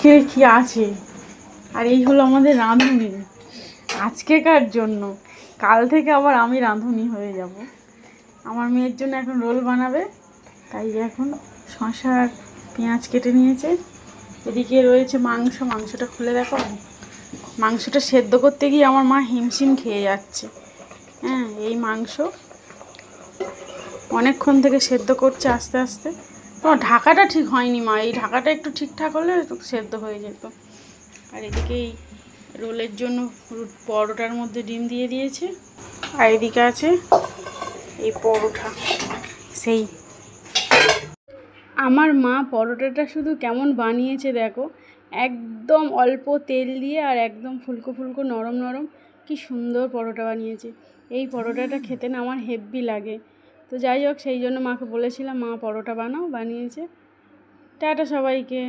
আজকে কি আছে। আর এই হলো আমাদের রাঁধুনি আজকেকার জন্য। কাল থেকে আবার আমি রাঁধুনি হয়ে যাব। আমার মেয়ের জন্য এখন রোল বানাবে, তাই এখন শসা আর পেঁয়াজ কেটে নিয়েছে। এদিকে রয়েছে মাংস, মাংসটা খুলে দেখো। মাংসটা সেদ্ধ করতে গিয়ে আমার মা হিমশিম খেয়ে যাচ্ছে। হ্যাঁ, এই মাংস অনেকক্ষণ থেকে সেদ্ধ করছে আস্তে আস্তে। তোমার ঢাকাটা ঠিক হয়নি মা, এই ঢাকাটা একটু ঠিকঠাক হলে সেদ্ধ হয়ে যেত। আর এদিকে এই রোলের জন্য পরোটার মধ্যে ডিম দিয়ে দিয়েছে। আর এদিকে আছে এই পরোটা। সেই আমার মা পরোটাটা শুধু কেমন বানিয়েছে দেখো, একদম অল্প তেল দিয়ে আর একদম ফুলকো ফুলকো নরম নরম, কি সুন্দর পরোটা বানিয়েছে। এই পরোটাটা খেতে না আমার হেব্বি লাগে। তো যাই হোক, সেই জন্য মাকে বলেছিলাম মা পরোটা বানাও, বানিয়েছে। টাটা সবাইকে।